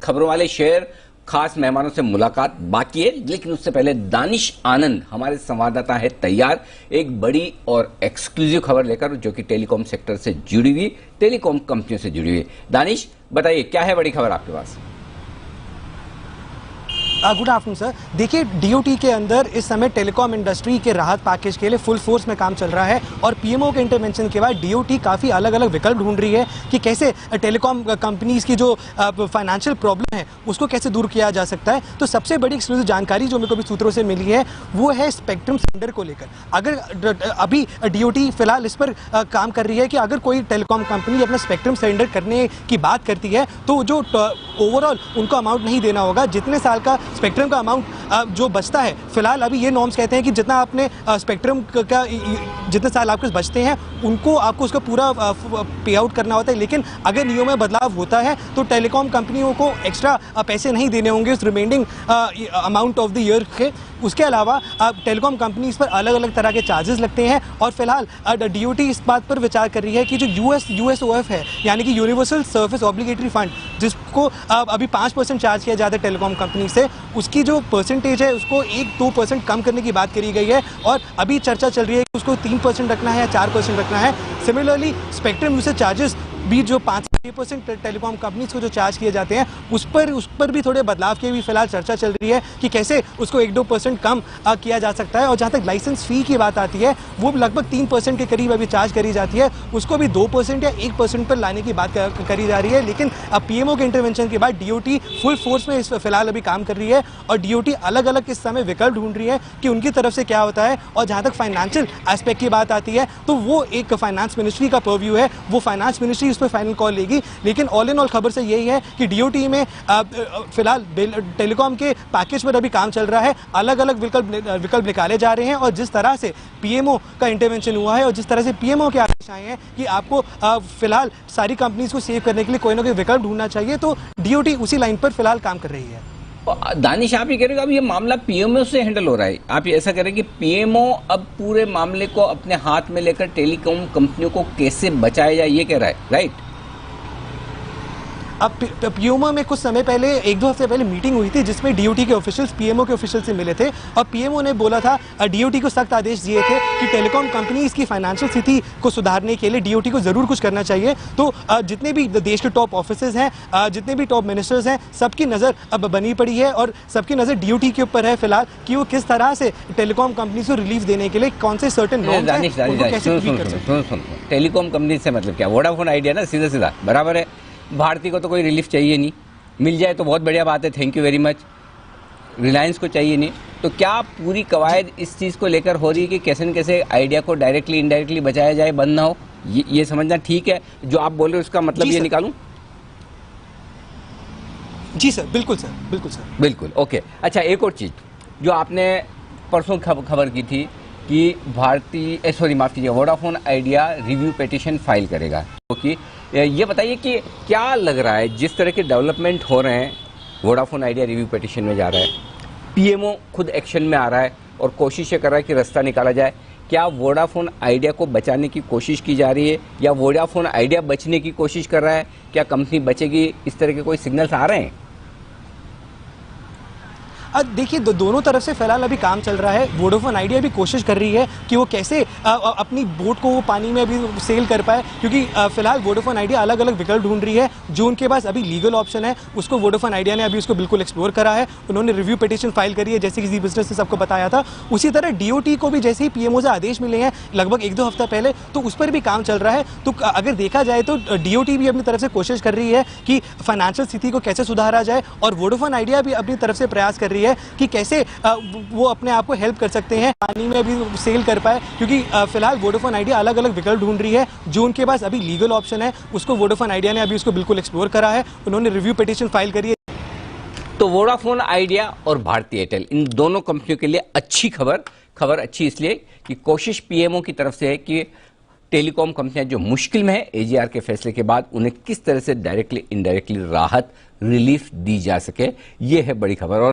खबरों वाले शेयर, खास मेहमानों से मुलाकात बाकी है, लेकिन उससे पहले दानिश आनंद हमारे संवाददाता है तैयार एक बड़ी और एक्सक्लूसिव खबर लेकर, जो कि टेलीकॉम सेक्टर से जुड़ी हुई, टेलीकॉम कंपनियों से जुड़ी हुई। दानिश, बताइए क्या है बड़ी खबर आपके पास? Good afternoon sir. देखिए, डीओटी के अंदर इस समय टेलीकॉम इंडस्ट्री के राहत पैकेज के लिए फुल फोर्स में काम चल रहा है और पीएमओ के इंटरवेंशन के बाद डीओटी काफ़ी अलग अलग विकल्प ढूंढ रही है कि कैसे टेलीकॉम कंपनीज की जो फाइनेंशियल प्रॉब्लम है उसको कैसे दूर किया जा सकता है। तो सबसे बड़ी एक्सक्लूसिव जानकारी जो मेरे को भी सूत्रों से मिली है वो है स्पेक्ट्रम सेंडर को लेकर। अगर अभी डीओटी फिलहाल इस पर काम कर रही है कि अगर कोई टेलीकॉम कंपनी अपना स्पेक्ट्रम सेंडर करने की बात करती है तो जो ओवरऑल उनको अमाउंट नहीं देना होगा, जितने साल का स्पेक्ट्रम का अमाउंट जो बचता है। फिलहाल अभी ये नॉर्म्स कहते हैं कि जितना आपने स्पेक्ट्रम का जितने साल आपके बचते हैं उनको आपको उसका पूरा पे आउट करना होता है, लेकिन अगर नियमों में बदलाव होता है तो टेलीकॉम कंपनियों को एक्स्ट्रा पैसे नहीं देने होंगे उस रिमेंडिंग अमाउंट ऑफ द ईयर के। उसके अलावा टेलीकॉम कंपनीज पर अलग अलग तरह के चार्जेस लगते हैं और फिलहाल डीओटी इस बात पर विचार कर रही है कि जो यूएसओएफ है, यानी कि यूनिवर्सल सर्विस ऑब्लिगेटरी फंड, जिसको अभी 5% चार्ज किया जाता है टेलीकॉम कंपनी से, उसकी जो परसेंटेज है उसको 1-2% कम करने की बात करी गई है और अभी चर्चा चल रही है कि उसको 3% रखना है या 4% रखना है। सिमिलरली स्पेक्ट्रम यूसेज चार्जेस भी जो 5-6% टेलीकॉम कंपनीज को जो चार्ज किए जाते हैं उस पर भी थोड़े बदलाव की भी फिलहाल चर्चा चल रही है कि कैसे उसको 1-2% कम किया जा सकता है। और जहाँ तक लाइसेंस फी की बात आती है वो लगभग 3% के करीब अभी चार्ज करी जाती है, उसको भी 2% या 1% पर लाने की बात करी जा रही है। लेकिन अब पीएमओ के इंटरवेंशन के बाद डीओटी फुल फोर्स में इस फिलहाल अभी काम कर रही है और डीओटी अलग अलग इस समय विकल्प ढूंढ रही है कि उनकी तरफ से क्या होता है। और जहाँ तक फाइनेंशियल एस्पेक्ट की बात आती है तो वो एक फाइनेंस मिनिस्ट्री का पर्व्यू है, वो फाइनेंस मिनिस्ट्री इस पर फाइनल कॉल लेगी। लेकिन ऑल इन ऑल खबर से यही है कि डीओटी में फिलहाल टेलीकॉम के पैकेज पर अभी काम चल रहा है, अलग अलग विकल्प निकाले जा रहे हैं और जिस तरह से पीएमओ का इंटरवेंशन हुआ है और जिस तरह से पीएमओ के आदेश आए हैं कि आपको फिलहाल सारी कंपनीज को सेव करने के लिए कोई ना कोई विकल्प ढूंढना चाहिए, तो डीओटी उसी लाइन पर फिलहाल काम कर रही है। दानिश, आप ये कह रहे हो अब ये मामला पीएमओ से हैंडल हो रहा है, आप ये ऐसा करें कि पीएमओ अब पूरे मामले को अपने हाथ में लेकर टेलीकॉम कंपनियों को कैसे बचाया जाए ये कह रहा है, राइट? अब पीएमओ में कुछ समय पहले 1-2 हफ्ते पहले मीटिंग हुई थी जिसमें डीओटी के ऑफिशियल्स पीएमओ के ऑफिशियल से मिले थे और पीएमओ ने बोला था, डीओटी को सख्त आदेश दिए थे कि टेलीकॉम कंपनीज की फाइनेंशियल स्थिति को सुधारने के लिए डीओटी को जरूर कुछ करना चाहिए। तो जितने भी देश के टॉप ऑफिसर्स हैं, जितने भी टॉप मिनिस्टर्स हैं, सबकी नज़र अब बनी पड़ी है और सबकी नज़र डीओटी के ऊपर है फिलहाल कि वो किस तरह से टेलीकॉम कंपनीज को रिलीफ देने के लिए कौन से सर्टेन नॉर्म्स हैं उनको कैसे ट्वीट कर सकते हैं। टेलीकॉम कंपनी से मतलब क्या? वोडाफोन आइडिया ना, सीधा सीधा बराबर है। भारती को तो कोई रिलीफ चाहिए नहीं, मिल जाए तो बहुत बढ़िया बात है, thank you very much. Reliance को चाहिए नहीं, तो क्या पूरी कवायद इस चीज़ को लेकर हो रही है कि कैसे न कैसे आइडिया को डायरेक्टली इनडायरेक्टली बचाया जाए, बंद ना हो? ये समझना ठीक है जो आप बोल रहे हो, उसका मतलब ये निकालूं? जी सर, बिल्कुल सर, बिल्कुल सर, बिल्कुल ओके। अच्छा, एक और चीज़ जो आपने परसों खबर की थी कि माफ़ कीजिए, Vodafone idea review petition file करेगा, क्योंकि ये बताइए कि क्या लग रहा है जिस तरह के डेवलपमेंट हो रहे हैं, वोडाफोन आइडिया रिव्यू पिटीशन में जा रहा है, पीएमओ खुद एक्शन में आ रहा है और कोशिश कर रहा है कि रास्ता निकाला जाए। क्या वोडाफोन आइडिया को बचाने की कोशिश की जा रही है या वोडाफोन आइडिया बचने की कोशिश कर रहा है? क्या कंपनी बचेगी, इस तरह के कोई सिग्नल्स आ रहे हैं? देखिए, दोनों तरफ से फिलहाल अभी काम चल रहा है। वोडाफोन आइडिया भी कोशिश कर रही है कि वो कैसे अपनी बोट को वो पानी में अभी सेल कर पाए, क्योंकि फिलहाल वोडाफोन आइडिया अलग अलग विकल्प ढूंढ रही है। जो उनके पास अभी लीगल ऑप्शन है उसको वोडाफोन आइडिया ने अभी उसको बिल्कुल एक्सप्लोर करा है, उन्होंने रिव्यू पिटीशन फाइल करी है, जैसे कि जी बिजनेस ने सबको बताया था। उसी तरह डीओटी को भी जैसे ही पीएमओ से आदेश मिले हैं लगभग 1-2 हफ्ता पहले, तो उस पर भी काम चल रहा है। तो अगर देखा जाए तो डीओटी भी अपनी तरफ से कोशिश कर रही है कि फाइनेंशियल स्थिति को कैसे सुधारा जाए और वोडाफोन आइडिया भी अपनी तरफ से प्रयास कर रही है कि कैसे वो अपने आप को हेल्प कर सकते हैं, पानी में भी सेल कर पाए, क्योंकि फिलहाल वोडाफोन आइडिया अलग अलग विकल्प ढूंढ रही है। जो उनके पास अभी लीगल ऑप्शन है उसको वोडाफोन आइडिया ने अभी उसको बिल्कुल एक्सप्लोर करा है, उन्होंने रिव्यू पिटीशन फाइल करी है। तो वोडाफोन आइडिया और भारती एयरटेल, इन दोनों कंपनियों के लिए अच्छी खबर अच्छी इसलिए कि कोशिश पीएमओ की तरफ से है कि टेलीकॉम कंपनियां जो मुश्किल में है, एजीआर के फैसले के बाद उन्हें किस तरह से डायरेक्टली इनडायरेक्टली राहत रिलीफ दी जा सके, ये है बड़ी खबर। और